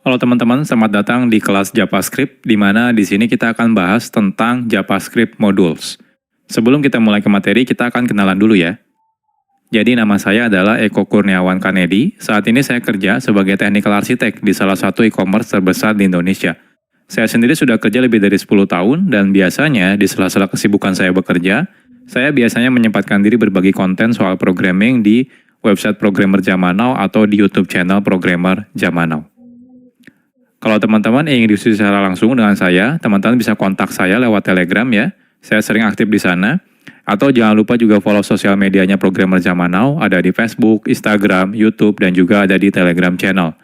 Halo teman-teman, selamat datang di kelas JavaScript, di mana di sini kita akan bahas tentang JavaScript Modules. Sebelum kita mulai ke materi, kita akan kenalan dulu ya. Jadi nama saya adalah Eko Kurniawan Kanedi. Saat ini saya kerja sebagai Technical Architect di salah satu e-commerce terbesar di Indonesia. Saya sendiri sudah kerja lebih dari 10 tahun, dan biasanya di sela-sela kesibukan saya bekerja, saya biasanya menyempatkan diri berbagi konten soal programming di website Programmer Zaman Now atau di YouTube channel Programmer Zaman Now. Kalau teman-teman ingin diskusi secara langsung dengan saya, teman-teman bisa kontak saya lewat Telegram ya. Saya sering aktif di sana. Atau jangan lupa juga follow sosial medianya Programmer Zaman Now, ada di Facebook, Instagram, YouTube, dan juga ada di Telegram channel.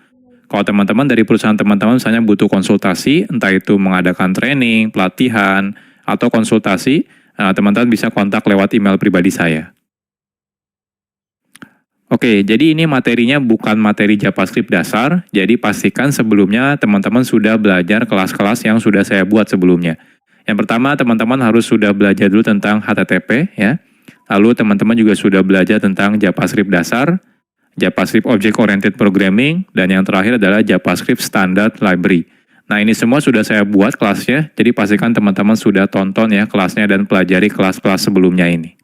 Kalau teman-teman dari perusahaan teman-teman misalnya butuh konsultasi, entah itu mengadakan training, pelatihan, atau konsultasi, teman-teman bisa kontak lewat email pribadi saya. Oke, jadi ini materinya bukan materi JavaScript dasar, jadi pastikan sebelumnya teman-teman sudah belajar kelas-kelas yang sudah saya buat sebelumnya. Yang pertama, teman-teman harus sudah belajar dulu tentang HTTP, ya. Lalu teman-teman juga sudah belajar tentang JavaScript dasar, JavaScript Object Oriented Programming, dan yang terakhir adalah JavaScript Standard Library. Nah, ini semua sudah saya buat kelasnya, jadi pastikan teman-teman sudah tonton ya kelasnya dan pelajari kelas-kelas sebelumnya ini.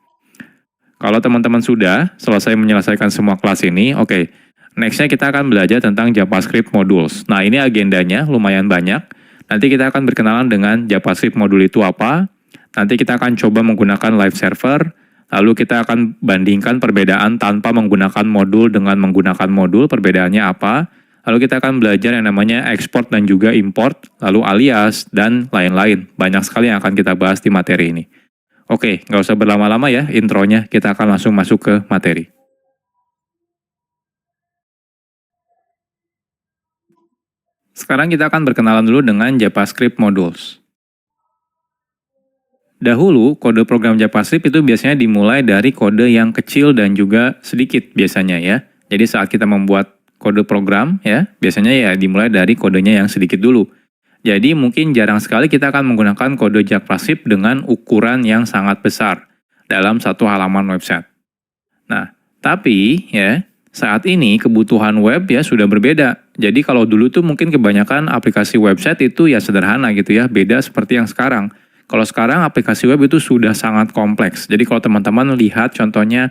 Kalau teman-teman sudah selesai menyelesaikan semua kelas ini, oke. Nextnya kita akan belajar tentang JavaScript Modules. Nah, ini agendanya lumayan banyak. Nanti kita akan berkenalan dengan JavaScript modul itu apa. Nanti kita akan coba menggunakan live server. Lalu kita akan bandingkan perbedaan tanpa menggunakan modul dengan menggunakan modul, perbedaannya apa. Lalu kita akan belajar yang namanya export dan juga import, lalu alias, dan lain-lain. Banyak sekali yang akan kita bahas di materi ini. Oke, nggak usah berlama-lama ya intronya, kita akan langsung masuk ke materi. Sekarang kita akan berkenalan dulu dengan JavaScript Modules. Dahulu, kode program JavaScript itu biasanya dimulai dari kode yang kecil dan juga sedikit biasanya ya. Jadi saat kita membuat kode program ya, biasanya ya dimulai dari kodenya yang sedikit dulu. Jadi mungkin jarang sekali kita akan menggunakan kode JavaScript dengan ukuran yang sangat besar dalam satu halaman website. Nah, tapi ya, saat ini kebutuhan web ya sudah berbeda. Jadi kalau dulu tuh mungkin kebanyakan aplikasi website itu ya sederhana gitu ya, beda seperti yang sekarang. Kalau sekarang aplikasi web itu sudah sangat kompleks. Jadi kalau teman-teman lihat contohnya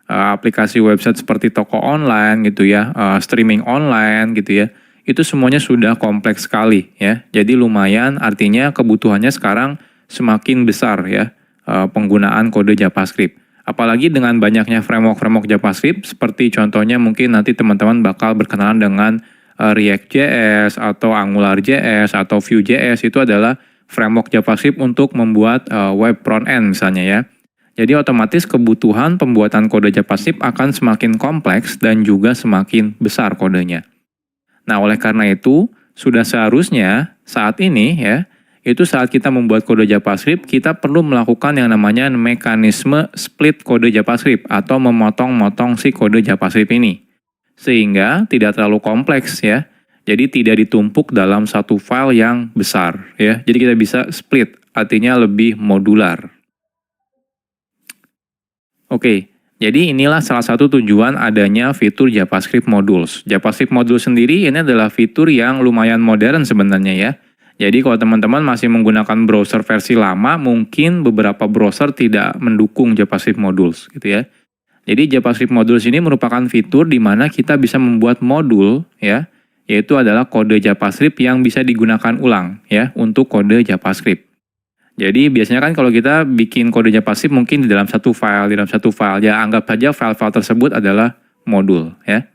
aplikasi website seperti toko online gitu ya, streaming online gitu ya, itu semuanya sudah kompleks sekali ya. Jadi lumayan artinya kebutuhannya sekarang semakin besar ya penggunaan kode JavaScript. Apalagi dengan banyaknya framework-framework JavaScript, seperti contohnya mungkin nanti teman-teman bakal berkenalan dengan React.js atau AngularJS atau Vue.js, itu adalah framework JavaScript untuk membuat web front-end misalnya ya. Jadi otomatis kebutuhan pembuatan kode JavaScript akan semakin kompleks dan juga semakin besar kodenya. Nah, oleh karena itu, sudah seharusnya saat ini ya, itu saat kita membuat kode JavaScript, kita perlu melakukan yang namanya mekanisme split kode JavaScript atau memotong-motong si kode JavaScript ini. Sehingga tidak terlalu kompleks ya. Jadi tidak ditumpuk dalam satu file yang besar ya. Jadi kita bisa split, artinya lebih modular. Oke, jadi inilah salah satu tujuan adanya fitur JavaScript Modules. JavaScript Modules sendiri ini adalah fitur yang lumayan modern sebenarnya ya. Jadi kalau teman-teman masih menggunakan browser versi lama, mungkin beberapa browser tidak mendukung JavaScript Modules gitu ya. Jadi JavaScript Modules ini merupakan fitur di mana kita bisa membuat modul ya, yaitu adalah kode JavaScript yang bisa digunakan ulang ya untuk kode JavaScript. Jadi biasanya kan kalau kita bikin kode JavaScript mungkin di dalam satu file, ya anggap saja file-file tersebut adalah modul ya.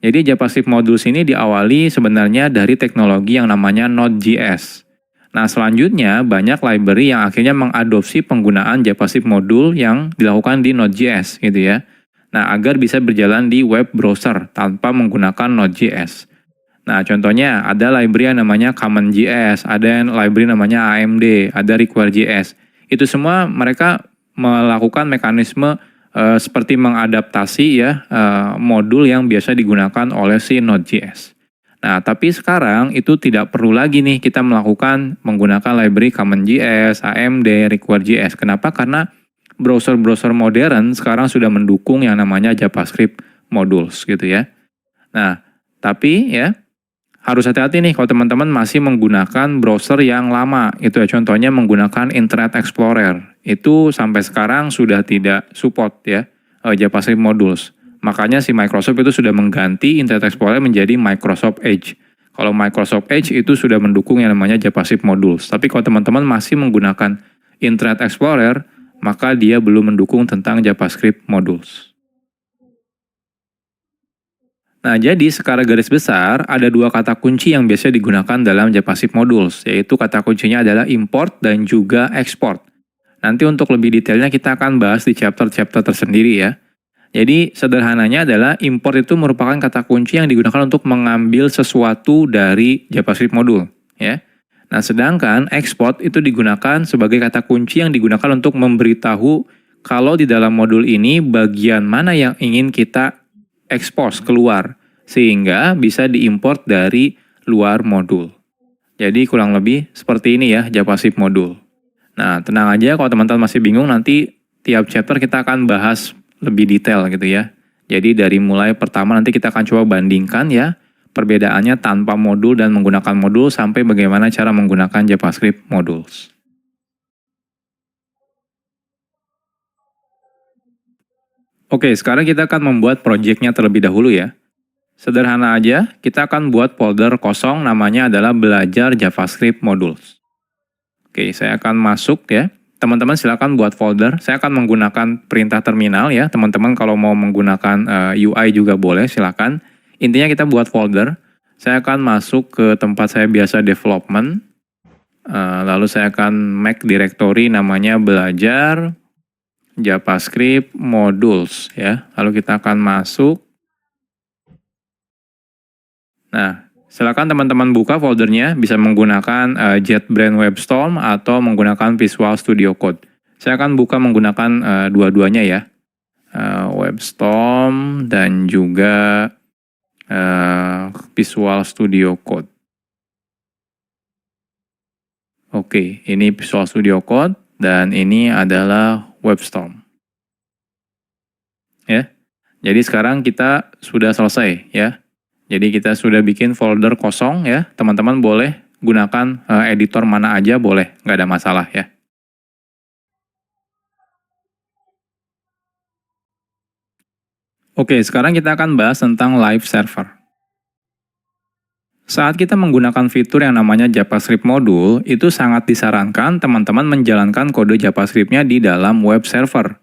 Jadi JavaScript Modules ini diawali sebenarnya dari teknologi yang namanya Node.js. Nah, selanjutnya banyak library yang akhirnya mengadopsi penggunaan JavaScript modul yang dilakukan di Node.js gitu ya. Nah, agar bisa berjalan di web browser tanpa menggunakan Node.js. Nah, contohnya ada library yang namanya CommonJS, ada yang library namanya AMD, ada Require.js. Itu semua mereka melakukan mekanisme seperti mengadaptasi ya modul yang biasa digunakan oleh si Node.js. Nah, tapi sekarang itu tidak perlu lagi nih kita menggunakan library CommonJS, AMD, Require.js. Kenapa? Karena browser-browser modern sekarang sudah mendukung yang namanya JavaScript Modules gitu ya. Nah, tapi ya harus hati-hati nih kalau teman-teman masih menggunakan browser yang lama. Itu ya, contohnya menggunakan Internet Explorer. Itu sampai sekarang sudah tidak support ya JavaScript modules. Makanya si Microsoft itu sudah mengganti Internet Explorer menjadi Microsoft Edge. Kalau Microsoft Edge itu sudah mendukung yang namanya JavaScript modules. Tapi kalau teman-teman masih menggunakan Internet Explorer, maka dia belum mendukung tentang JavaScript modules. Nah, jadi secara garis besar, ada dua kata kunci yang biasa digunakan dalam JavaScript modules, yaitu kata kuncinya adalah import dan juga export. Nanti untuk lebih detailnya kita akan bahas di chapter-chapter tersendiri ya. Jadi sederhananya adalah import itu merupakan kata kunci yang digunakan untuk mengambil sesuatu dari JavaScript modul. Ya. Nah, sedangkan export itu digunakan sebagai kata kunci yang digunakan untuk memberitahu kalau di dalam modul ini bagian mana yang ingin kita expose keluar, sehingga bisa diimport dari luar modul. Jadi kurang lebih seperti ini ya JavaScript modul. Nah, tenang aja kalau teman-teman masih bingung, nanti tiap chapter kita akan bahas lebih detail gitu ya. Jadi dari mulai pertama nanti kita akan coba bandingkan ya perbedaannya tanpa modul dan menggunakan modul sampai bagaimana cara menggunakan JavaScript modules. Oke, sekarang kita akan membuat project-nya terlebih dahulu ya. Sederhana aja, kita akan buat folder kosong namanya adalah belajar JavaScript modules. Oke, saya akan masuk ya. Teman-teman silakan buat folder. Saya akan menggunakan perintah terminal ya. Teman-teman kalau mau menggunakan UI juga boleh, silakan. Intinya kita buat folder. Saya akan masuk ke tempat saya biasa development. Lalu saya akan make directory namanya belajar JavaScript modules ya. Lalu kita akan masuk. Nah, silakan teman-teman buka foldernya, bisa menggunakan JetBrains WebStorm atau menggunakan Visual Studio Code. Saya akan buka menggunakan dua-duanya ya. WebStorm dan juga Visual Studio Code. Oke, ini Visual Studio Code dan ini adalah WebStorm. Ya. Jadi sekarang kita sudah selesai ya. Jadi kita sudah bikin folder kosong ya. Teman-teman boleh gunakan editor mana aja boleh, nggak ada masalah ya. Oke, sekarang kita akan bahas tentang live server. Saat kita menggunakan fitur yang namanya JavaScript module, itu sangat disarankan teman-teman menjalankan kode JavaScript-nya di dalam web server.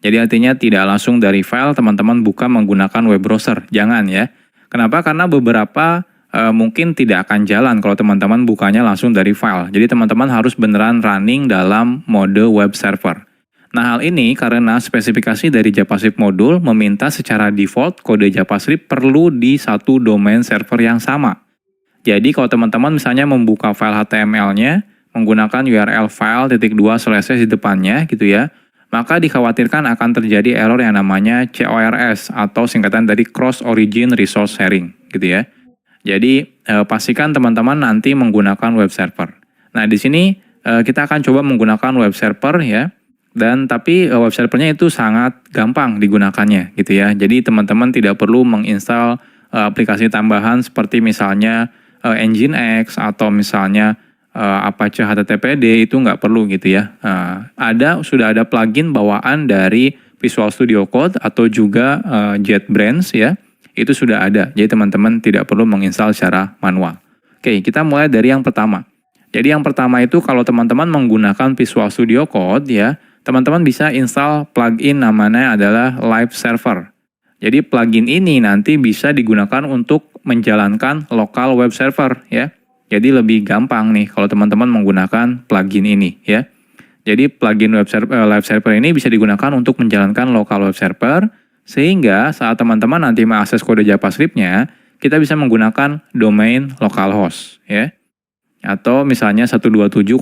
Jadi artinya tidak langsung dari file teman-teman buka menggunakan web browser. Jangan ya. Kenapa? Karena beberapa mungkin tidak akan jalan kalau teman-teman bukanya langsung dari file. Jadi teman-teman harus beneran running dalam mode web server. Nah, hal ini karena spesifikasi dari JavaScript module meminta secara default kode JavaScript perlu di satu domain server yang sama. Jadi kalau teman-teman misalnya membuka file HTML-nya menggunakan URL file /2/ di depannya gitu ya, maka dikhawatirkan akan terjadi error yang namanya CORS atau singkatan dari Cross Origin Resource Sharing gitu ya. Jadi pastikan teman-teman nanti menggunakan web server. Nah, di sini kita akan coba menggunakan web server ya. Dan tapi web servernya itu sangat gampang digunakannya gitu ya. Jadi teman-teman tidak perlu menginstal aplikasi tambahan seperti misalnya Nginx atau misalnya Apache HTTPD, itu nggak perlu gitu ya. Sudah ada plugin bawaan dari Visual Studio Code atau juga JetBrains ya. Itu sudah ada. Jadi teman-teman tidak perlu menginstal secara manual. Oke, kita mulai dari yang pertama. Jadi yang pertama itu kalau teman-teman menggunakan Visual Studio Code ya, teman-teman bisa install plugin namanya adalah Live Server. Jadi plugin ini nanti bisa digunakan untuk menjalankan lokal web server ya. Jadi lebih gampang nih kalau teman-teman menggunakan plugin ini ya. Jadi plugin live server ini bisa digunakan untuk menjalankan lokal web server sehingga saat teman-teman nanti mengakses kode JavaScript-nya, kita bisa menggunakan domain localhost ya. Atau misalnya 127.0.0.1.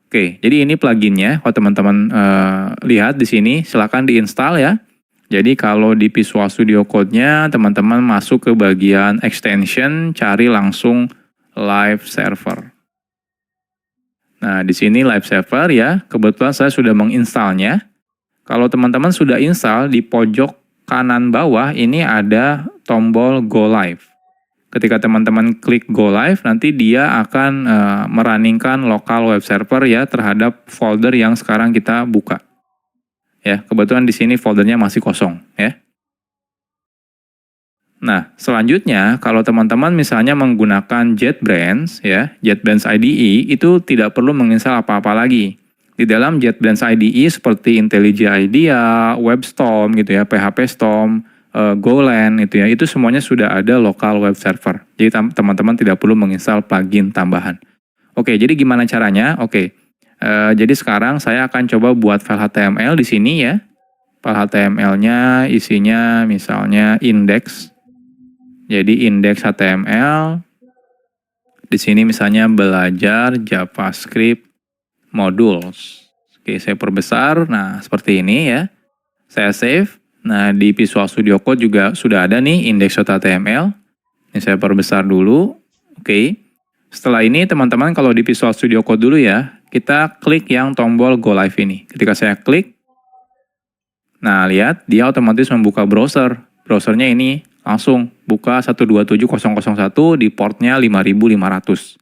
Oke, jadi ini pluginnya. Kalau teman-teman lihat di sini, silakan diinstal ya. Jadi kalau di Visual Studio Code-nya, teman-teman masuk ke bagian extension, cari langsung live server. Nah, di sini live server ya, kebetulan saya sudah menginstalnya. Kalau teman-teman sudah install, di pojok kanan bawah ini ada tombol Go Live. Ketika teman-teman klik Go Live, nanti dia akan merunningkan local web server ya terhadap folder yang sekarang kita buka. Ya, kebetulan di sini foldernya masih kosong ya. Nah, selanjutnya kalau teman-teman misalnya menggunakan JetBrains ya, JetBrains IDE itu tidak perlu menginstal apa-apa lagi. Di dalam JetBrains IDE seperti IntelliJ IDEA, WebStorm gitu ya, PHP Storm, Golang itu ya, itu semuanya sudah ada local web server. Jadi teman-teman tidak perlu menginstal plugin tambahan. Oke, jadi gimana caranya? Oke, jadi sekarang saya akan coba buat file HTML di sini ya. File HTML-nya isinya misalnya index. Jadi index HTML. Di sini misalnya belajar JavaScript modules. Oke, saya perbesar. Nah, seperti ini ya. Saya save. Nah, di Visual Studio Code juga sudah ada nih index.html. Ini saya perbesar dulu. Oke. Setelah ini teman-teman kalau di Visual Studio Code dulu ya, kita klik yang tombol Go Live ini. Ketika saya klik, nah lihat dia otomatis membuka browser. Browsernya ini langsung buka 127.0.0.1 di portnya 5500.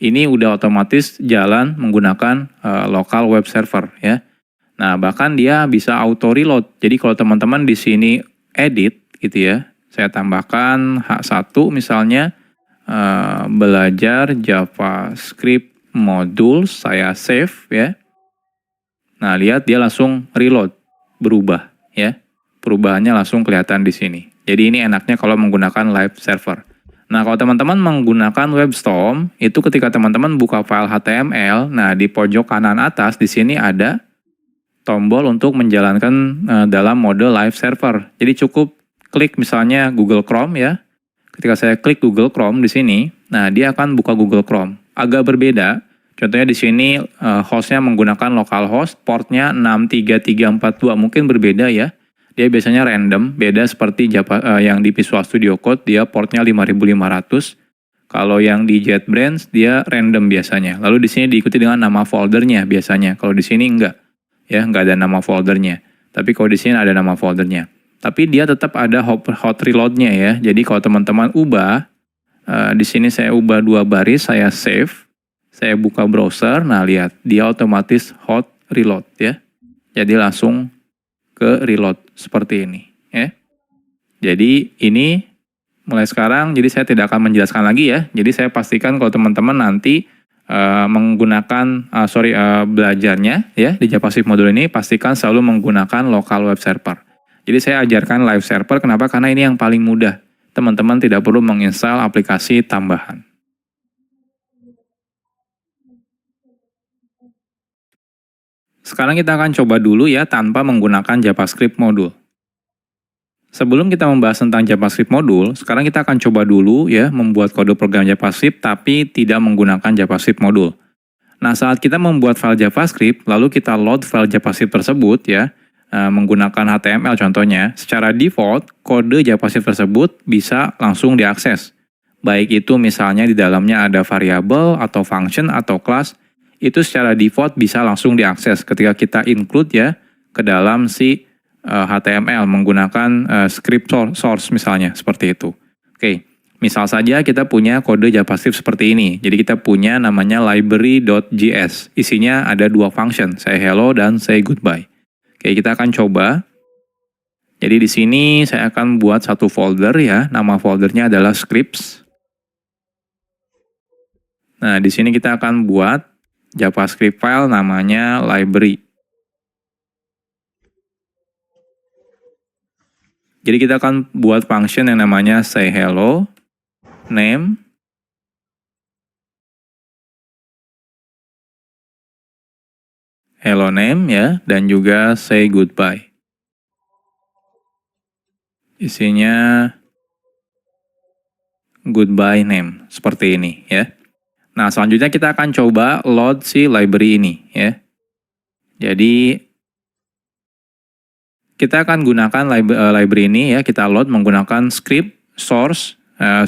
Ini udah otomatis jalan menggunakan local web server ya. Nah, bahkan dia bisa auto reload. Jadi kalau teman-teman di sini edit gitu ya, saya tambahkan H1 misalnya belajar JavaScript module, saya save ya. Nah, lihat dia langsung reload, berubah ya. Perubahannya langsung kelihatan di sini. Jadi ini enaknya kalau menggunakan live server. Nah, kalau teman-teman menggunakan WebStorm, itu ketika teman-teman buka file HTML, nah di pojok kanan atas di sini ada tombol untuk menjalankan dalam mode live server. Jadi cukup klik misalnya Google Chrome ya. Ketika saya klik Google Chrome di sini, nah dia akan buka Google Chrome. Agak berbeda. Contohnya di sini hostnya menggunakan localhost, portnya 63342, mungkin berbeda ya. Dia biasanya random, beda seperti yang di Visual Studio Code, dia portnya 5500. Kalau yang di JetBrains dia random biasanya. Lalu di sini diikuti dengan nama foldernya biasanya. Kalau di sini enggak. Ya, nggak ada nama foldernya. Tapi kalau di sini ada nama foldernya. Tapi dia tetap ada hot reload-nya ya. Jadi kalau teman-teman ubah, di sini saya ubah 2 baris, saya save, saya buka browser, nah lihat, dia otomatis hot reload ya. Jadi langsung ke reload seperti ini ya. Jadi ini mulai sekarang, jadi saya tidak akan menjelaskan lagi ya. Jadi saya pastikan kalau teman-teman nanti menggunakan belajarnya ya di JavaScript modul ini, pastikan selalu menggunakan local web server. Jadi saya ajarkan live server, kenapa? Karena ini yang paling mudah. Teman-teman tidak perlu menginstal aplikasi tambahan. Sekarang kita akan coba dulu ya tanpa menggunakan JavaScript modul. Sebelum kita membahas tentang JavaScript modul, sekarang kita akan coba dulu ya membuat kode program JavaScript tapi tidak menggunakan JavaScript modul. Nah, saat kita membuat file JavaScript, lalu kita load file JavaScript tersebut ya, menggunakan HTML contohnya, secara default kode JavaScript tersebut bisa langsung diakses. Baik itu misalnya di dalamnya ada variabel atau function atau class, itu secara default bisa langsung diakses ketika kita include ya ke dalam si HTML menggunakan script source misalnya, seperti itu. Oke, misal saja kita punya kode JavaScript seperti ini. Jadi kita punya namanya library.js. Isinya ada 2 function, say hello dan say goodbye. Oke, kita akan coba. Jadi di sini saya akan buat satu folder ya. Nama foldernya adalah scripts. Nah, di sini kita akan buat JavaScript file namanya library. Jadi kita akan buat function yang namanya say hello, name, hello name ya, dan juga say goodbye. Isinya goodbye name, seperti ini ya. Nah, selanjutnya kita akan coba load si library ini ya. Jadi kita akan gunakan library ini ya, kita load menggunakan script source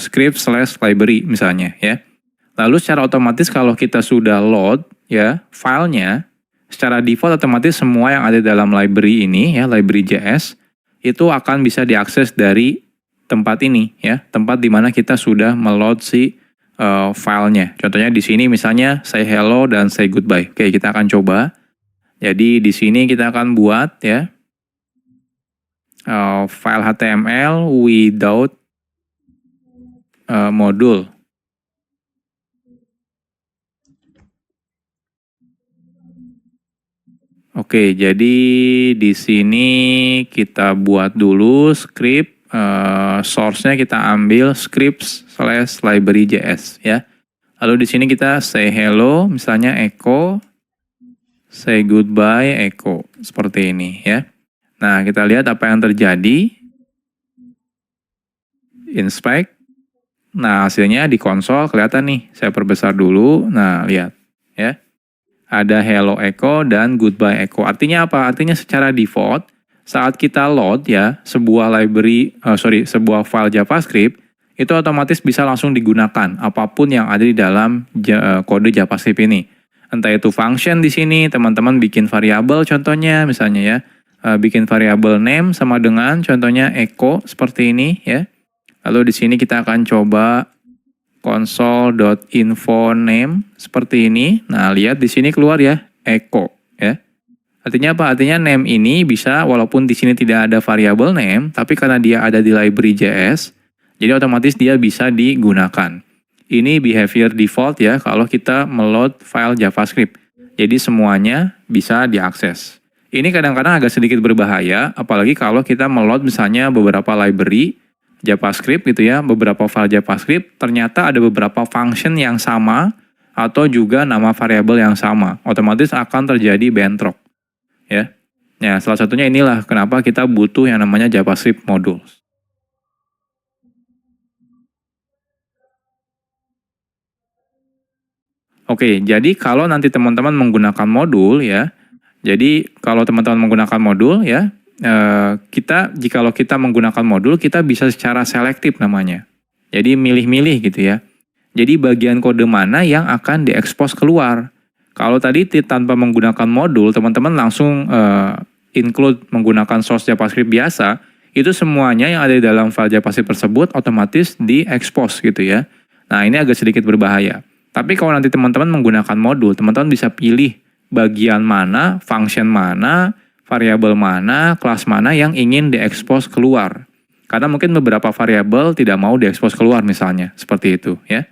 script/library misalnya ya. Lalu secara otomatis kalau kita sudah load ya filenya, secara default otomatis semua yang ada dalam library ini ya, library.js itu akan bisa diakses dari tempat ini ya, tempat di mana kita sudah meload si filenya. Contohnya di sini misalnya say hello dan say goodbye. Oke, kita akan coba. Jadi di sini kita akan buat ya file HTML without modul. Oke, jadi di sini kita buat dulu script, source-nya kita ambil scripts/library.js ya. Lalu di sini kita say hello, misalnya echo, say goodbye, echo, seperti ini ya. Nah, kita lihat apa yang terjadi. Inspect. Nah, hasilnya di konsol kelihatan nih. Saya perbesar dulu. Nah, lihat ya. Ada hello echo dan goodbye echo. Artinya apa? Artinya secara default saat kita load ya sebuah sebuah file JavaScript itu otomatis bisa langsung digunakan apapun yang ada di dalam kode JavaScript ini. Entah itu function di sini, teman-teman bikin variabel contohnya misalnya ya. Bikin variabel name sama dengan contohnya echo seperti ini ya. Lalu di sini kita akan coba console.info name seperti ini. Nah, lihat di sini keluar ya, echo ya. Artinya apa? Artinya name ini bisa walaupun di sini tidak ada variabel name, tapi karena dia ada di library.js, jadi otomatis dia bisa digunakan. Ini behavior default ya kalau kita meload file JavaScript. Jadi semuanya bisa diakses. Ini kadang-kadang agak sedikit berbahaya, apalagi kalau kita meload misalnya beberapa library JavaScript gitu ya, beberapa file JavaScript, ternyata ada beberapa function yang sama atau juga nama variabel yang sama. Otomatis akan terjadi bentrok. Ya. Ya, salah satunya inilah kenapa kita butuh yang namanya JavaScript modules. Oke, jadi kalau nanti teman-teman menggunakan modul ya, jadi kalau teman-teman menggunakan modul ya, jikalau kita menggunakan modul, kita bisa secara selektif namanya. Jadi milih-milih gitu ya. Jadi bagian kode mana yang akan diekspos keluar. Kalau tadi tanpa menggunakan modul, teman-teman langsung include menggunakan source JavaScript biasa, itu semuanya yang ada di dalam file JavaScript tersebut otomatis diekspos gitu ya. Nah, ini agak sedikit berbahaya. Tapi kalau nanti teman-teman menggunakan modul, teman-teman bisa pilih bagian mana, function mana, variabel mana, kelas mana yang ingin diekspos keluar. Karena mungkin beberapa variabel tidak mau diekspos keluar misalnya, seperti itu ya.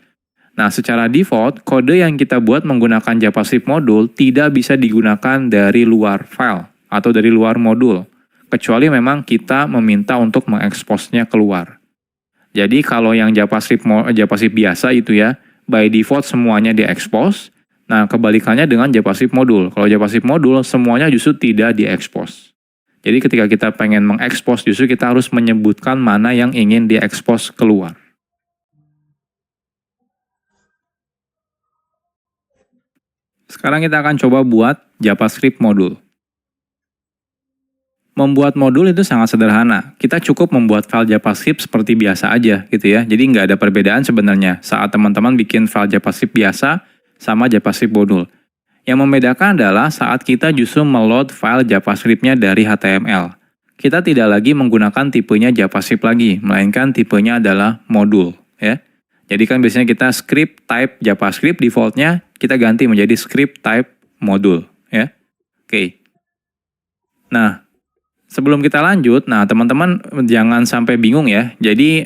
Nah, secara default, kode yang kita buat menggunakan JavaScript modul tidak bisa digunakan dari luar file atau dari luar modul, kecuali memang kita meminta untuk mengeksposnya keluar. Jadi kalau yang JavaScript biasa itu ya, by default semuanya diekspos. Nah, kebalikannya dengan JavaScript modul. Kalau JavaScript modul, semuanya justru tidak diekspos. Jadi ketika kita pengen mengekspos, justru kita harus menyebutkan mana yang ingin diekspos keluar. Sekarang kita akan coba buat JavaScript modul. Membuat modul itu sangat sederhana. Kita cukup membuat file JavaScript seperti biasa aja gitu ya. Jadi nggak ada perbedaan sebenarnya saat teman-teman bikin file JavaScript biasa sama JavaScript modul. Yang membedakan adalah saat kita justru meload file JavaScript-nya dari HTML. Kita tidak lagi menggunakan tipenya JavaScript lagi, melainkan tipenya adalah modul ya. Jadi kan biasanya kita script type JavaScript, defaultnya kita ganti menjadi script type modul ya. Oke. Nah, sebelum kita lanjut, nah teman-teman jangan sampai bingung ya. Jadi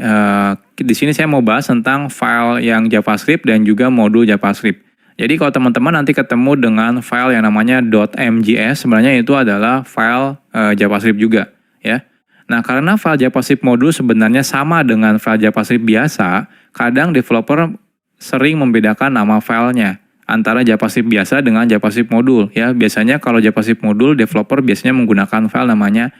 di sini saya mau bahas tentang file yang JavaScript dan juga modul JavaScript. Jadi kalau teman-teman nanti ketemu dengan file yang namanya .mjs, sebenarnya itu adalah file JavaScript juga ya. Nah, karena file JavaScript modul sebenarnya sama dengan file JavaScript biasa, kadang developer sering membedakan nama filenya antara JavaScript biasa dengan JavaScript modul ya. Biasanya kalau JavaScript modul, developer biasanya menggunakan file namanya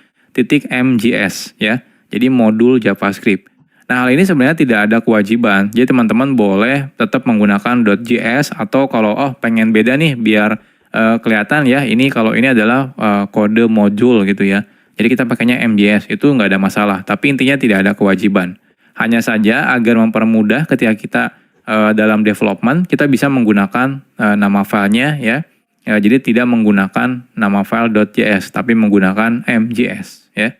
.mjs ya. Jadi modul JavaScript. Nah, hal ini sebenarnya tidak ada kewajiban. Jadi teman-teman boleh tetap menggunakan .js atau kalau pengen beda nih biar kelihatan ya, ini kalau ini adalah kode modul gitu ya. Jadi kita pakainya MJS, itu nggak ada masalah. Tapi intinya tidak ada kewajiban. Hanya saja agar mempermudah ketika kita dalam development, kita bisa menggunakan nama filenya ya. Jadi tidak menggunakan nama file .js, tapi menggunakan MJS ya.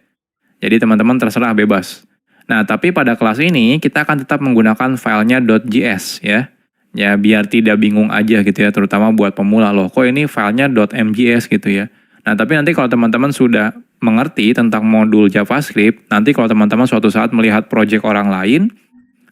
Jadi teman-teman terserah bebas. Nah, tapi pada kelas ini kita akan tetap menggunakan filenya .js ya. Ya, biar tidak bingung aja gitu ya, terutama buat pemula. Loh, kok ini filenya .mjs gitu ya. Nah, tapi nanti kalau teman-teman sudah mengerti tentang modul JavaScript, nanti kalau teman-teman suatu saat melihat project orang lain,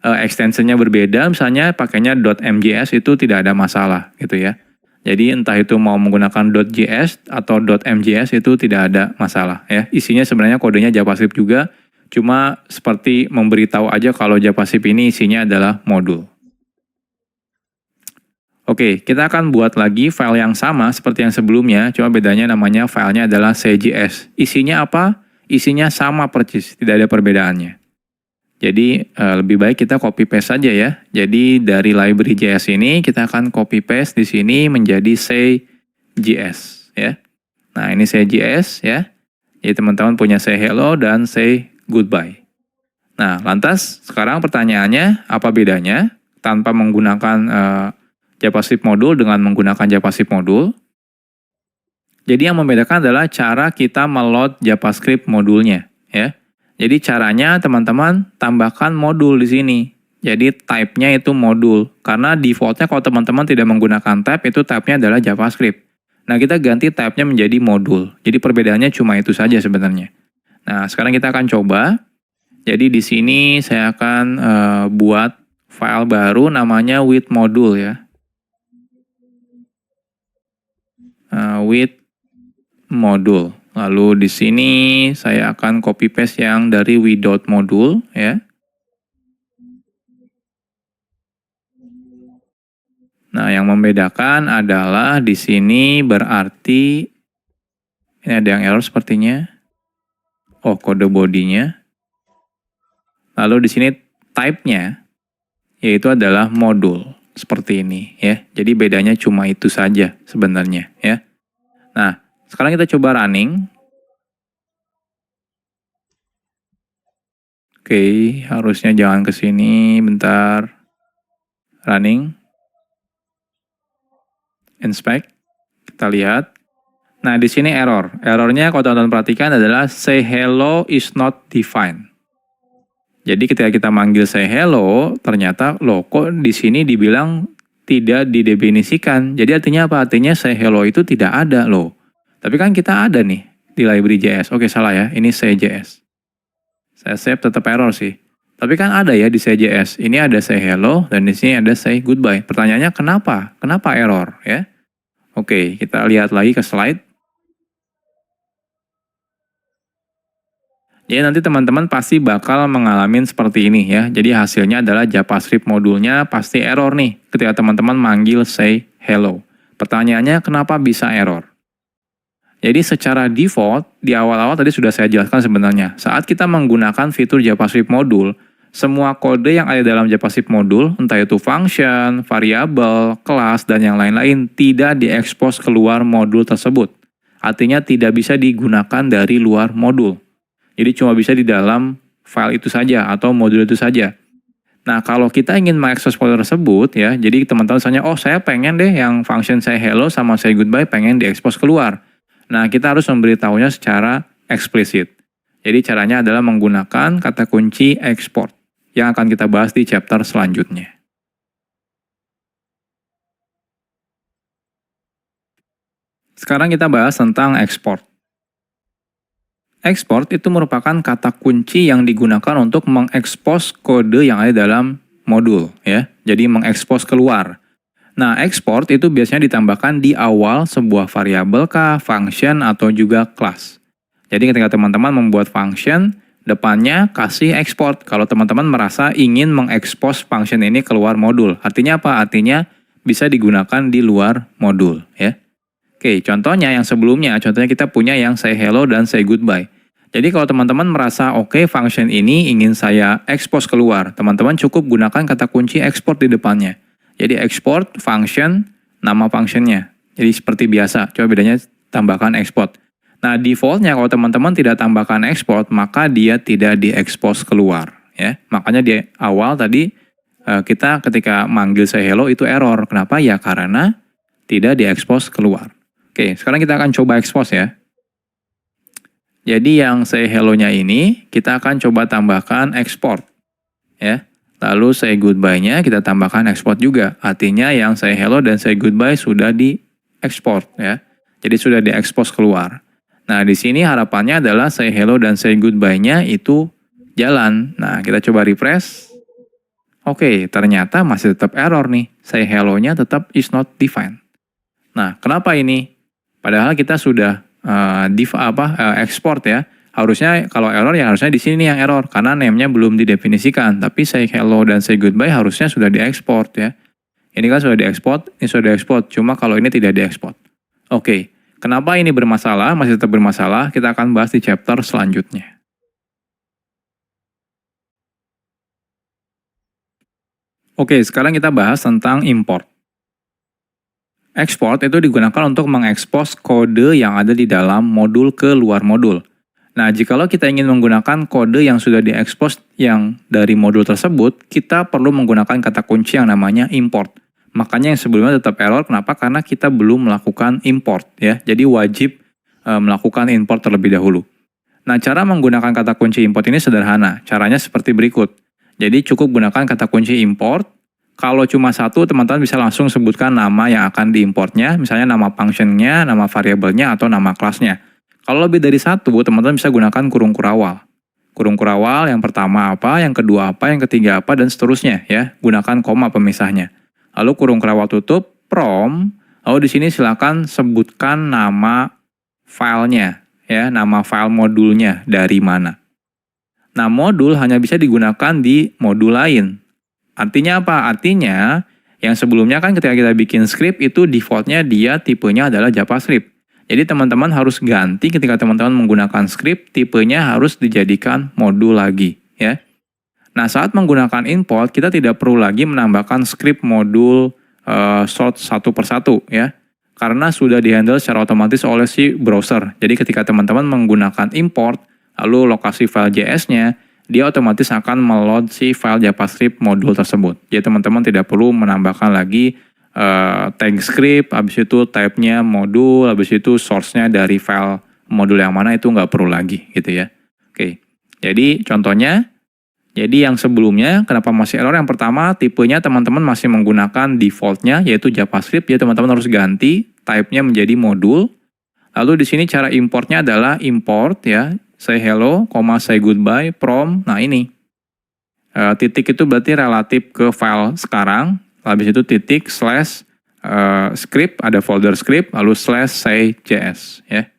extensionnya berbeda, misalnya pakainya .mjs itu tidak ada masalah gitu ya. Jadi entah itu mau menggunakan .js atau .mjs itu tidak ada masalah ya. Isinya sebenarnya kodenya JavaScript juga, cuma seperti memberitahu aja kalau JavaScript ini isinya adalah modul. Oke, kita akan buat lagi file yang sama seperti yang sebelumnya, cuma bedanya namanya filenya adalah CJS. Isinya apa? Isinya sama persis, tidak ada perbedaannya. Jadi lebih baik kita copy paste saja ya. Jadi dari library JS ini kita akan copy paste di sini menjadi CJS ya. Nah, ini CJS ya. Jadi teman-teman punya say hello dan say goodbye. Nah, lantas sekarang pertanyaannya apa bedanya tanpa menggunakan JavaScript modul dengan menggunakan JavaScript modul? Jadi yang membedakan adalah cara kita meload JavaScript modulnya ya. Jadi caranya teman-teman tambahkan modul di sini. Jadi type-nya itu modul. Karena defaultnya kalau teman-teman tidak menggunakan type, itu type-nya adalah JavaScript. Nah, kita ganti type-nya menjadi modul. Jadi perbedaannya cuma itu saja sebenarnya. Nah, sekarang kita akan coba. Jadi di sini saya akan buat file baru namanya with module ya. With module. Lalu di sini saya akan copy paste yang dari with.module ya. Nah, yang membedakan adalah di sini berarti ini ada yang error sepertinya. Oh, kode bodinya. Lalu di sini type-nya yaitu adalah modul seperti ini ya. Jadi bedanya cuma itu saja sebenarnya ya. Nah, sekarang kita coba running. Oke, harusnya jangan ke sini, bentar. Running. Inspect. Kita lihat. Nah, di sini error. Errornya kalau teman-teman perhatikan adalah say hello is not defined. Jadi ketika kita manggil say hello, ternyata loh kok di sini dibilang tidak didefinisikan. Jadi artinya apa? Artinya say hello itu tidak ada loh. Tapi kan kita ada nih di library JS. Oke, salah ya. Ini CJS. Saya save tetap error sih. Tapi kan ada ya di CJS. Ini ada say hello dan di sini ada say goodbye. Pertanyaannya kenapa? Kenapa error ya? Oke, kita lihat lagi ke slide. Jadi nanti teman-teman pasti bakal mengalami seperti ini ya. Jadi hasilnya adalah JavaScript modulnya pasti error nih ketika teman-teman manggil say hello. Pertanyaannya kenapa bisa error? Jadi secara default, di awal-awal tadi sudah saya jelaskan sebenarnya. Saat kita menggunakan fitur JavaScript modul, semua kode yang ada dalam JavaScript modul, entah itu function, variabel, kelas, dan yang lain-lain, tidak diekspos keluar modul tersebut. Artinya tidak bisa digunakan dari luar modul. Jadi cuma bisa di dalam file itu saja atau modul itu saja. Nah, kalau kita ingin mengakses folder tersebut ya, jadi teman-teman misalnya, oh saya pengen deh yang function say hello sama say goodbye pengen diekspos keluar. Nah, kita harus memberitahunya secara eksplisit. Jadi caranya adalah menggunakan kata kunci export yang akan kita bahas di chapter selanjutnya. Sekarang kita bahas tentang export. Export itu merupakan kata kunci yang digunakan untuk mengekspos kode yang ada dalam modul ya. Jadi mengekspos keluar. Nah, export itu biasanya ditambahkan di awal sebuah variabel kah, function atau juga kelas. Jadi ketika teman-teman membuat function, depannya kasih export kalau teman-teman merasa ingin mengekspos function ini keluar modul. Artinya apa? Artinya bisa digunakan di luar modul ya. Oke, contohnya yang sebelumnya, contohnya kita punya yang say hello dan say goodbye. Jadi kalau teman-teman merasa oke, function ini ingin saya expose keluar, teman-teman cukup gunakan kata kunci export di depannya. Jadi export function, nama functionnya. Jadi seperti biasa, coba bedanya tambahkan export. Nah, defaultnya kalau teman-teman tidak tambahkan export, maka dia tidak diekspos keluar. Ya, makanya di awal tadi kita ketika manggil say hello itu error. Kenapa? Ya karena tidak diekspos keluar. Oke, sekarang kita akan coba expose ya. Jadi yang say hello-nya ini kita akan coba tambahkan export ya. Lalu say goodbye-nya kita tambahkan export juga. Artinya yang say hello dan say goodbye sudah di-export ya. Jadi sudah di-expose keluar. Nah, di sini harapannya adalah say hello dan say goodbye-nya itu jalan. Nah, kita coba refresh. Oke, ternyata masih tetap error nih. Say hello-nya tetap is not defined. Nah, kenapa ini? Padahal kita sudah export ya. Harusnya kalau error ya harusnya di sini yang error karena name-nya belum didefinisikan. Tapi say hello dan say goodbye harusnya sudah diekspor ya. Ini kan sudah diekspor, ini sudah diekspor. Cuma kalau ini tidak diekspor. Oke, kenapa ini bermasalah? Masih tetap bermasalah. Kita akan bahas di chapter selanjutnya. Oke, sekarang kita bahas tentang import. Export itu digunakan untuk mengekspos kode yang ada di dalam modul ke luar modul. Nah, jikalau kita ingin menggunakan kode yang sudah diekspos yang dari modul tersebut, kita perlu menggunakan kata kunci yang namanya import. Makanya yang sebelumnya tetap error, kenapa? Karena kita belum melakukan import ya. Jadi wajib melakukan import terlebih dahulu. Nah, cara menggunakan kata kunci import ini sederhana. Caranya seperti berikut. Jadi cukup gunakan kata kunci import. Kalau cuma satu, teman-teman bisa langsung sebutkan nama yang akan diimportnya, misalnya nama functionnya, nama variabelnya, atau nama kelasnya. Kalau lebih dari satu, teman-teman bisa gunakan kurung kurawal. Kurung kurawal yang pertama apa, yang kedua apa, yang ketiga apa, dan seterusnya ya. Gunakan koma pemisahnya. Lalu kurung kurawal tutup, from, lalu di sini silakan sebutkan nama filenya, ya, nama file modulnya dari mana. Nah, modul hanya bisa digunakan di modul lain. Artinya apa? Artinya yang sebelumnya kan ketika kita bikin script itu defaultnya dia tipenya adalah JavaScript. Jadi teman-teman harus ganti ketika teman-teman menggunakan script, tipenya harus dijadikan modul lagi ya. Nah, saat menggunakan import kita tidak perlu lagi menambahkan script modul sort satu persatu ya. Karena sudah dihandle secara otomatis oleh si browser. Jadi ketika teman-teman menggunakan import, lalu lokasi file JS-nya, dia otomatis akan meload si file JavaScript modul tersebut. Jadi teman-teman tidak perlu menambahkan lagi tag script, habis itu type-nya modul, habis itu source-nya dari file modul yang mana itu nggak perlu lagi gitu ya. Oke, jadi contohnya, jadi yang sebelumnya kenapa masih error? Yang pertama tipenya teman-teman masih menggunakan default-nya yaitu JavaScript, jadi teman-teman harus ganti type-nya menjadi modul. Lalu di sini cara importnya adalah import ya. Say hello, say goodbye, from. Nah ini. Titik itu berarti relatif ke file sekarang. Habis itu titik, slash, script, ada folder script, lalu slash say JS. Ya.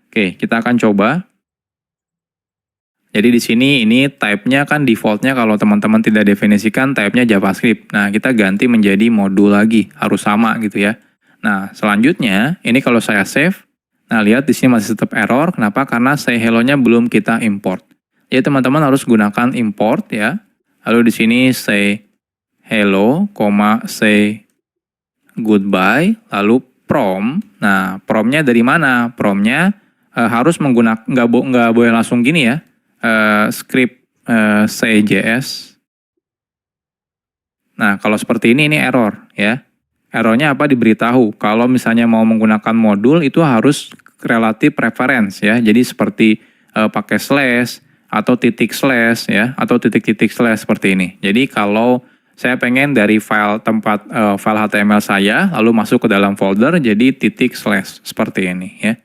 Oke, kita akan coba. Jadi di sini ini type-nya kan default-nya kalau teman-teman tidak definisikan type-nya JavaScript. Nah, kita ganti menjadi modul lagi. Harus sama gitu ya. Nah, selanjutnya, ini kalau saya save. Nah, lihat di sini masih tetap error. Kenapa? Karena say hello-nya belum kita import. Jadi teman-teman harus gunakan import ya. Lalu di sini say hello, say goodbye, lalu from. Nah, from-nya dari mana? From-nya harus menggunakan nggak boleh langsung gini ya. Script say JS. Nah, kalau seperti ini error ya. Errornya apa? Diberitahu. Kalau misalnya mau menggunakan modul itu harus relatif reference ya. Jadi seperti pakai slash atau titik slash ya, atau titik-titik slash seperti ini. Jadi kalau saya pengen dari file tempat file HTML saya lalu masuk ke dalam folder jadi titik slash seperti ini ya.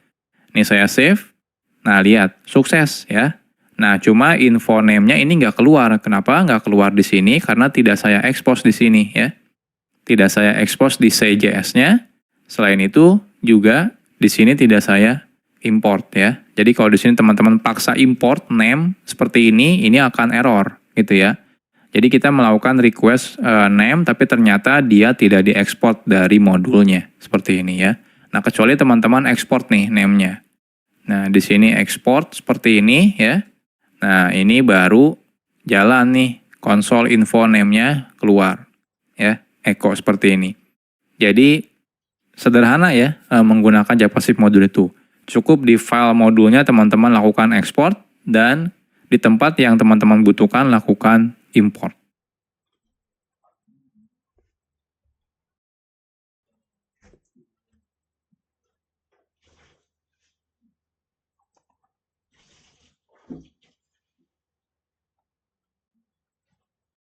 Ini saya save. Nah, lihat sukses ya. Nah, cuma info name-nya ini nggak keluar. Kenapa nggak keluar di sini? Karena tidak saya expose di sini ya. Tidak saya expose di say.js-nya. Selain itu juga di sini tidak saya import ya. Jadi kalau di sini teman-teman paksa import name seperti ini akan error gitu ya. Jadi kita melakukan request name tapi ternyata dia tidak diekspor dari modulnya seperti ini ya. Nah, kecuali teman-teman ekspor nih name-nya. Nah, di sini export seperti ini ya. Nah, ini baru jalan nih console info name-nya keluar ya. Echo seperti ini. Jadi sederhana ya menggunakan JavaScript modul itu. Cukup di file modulnya teman-teman lakukan ekspor dan di tempat yang teman-teman butuhkan lakukan import.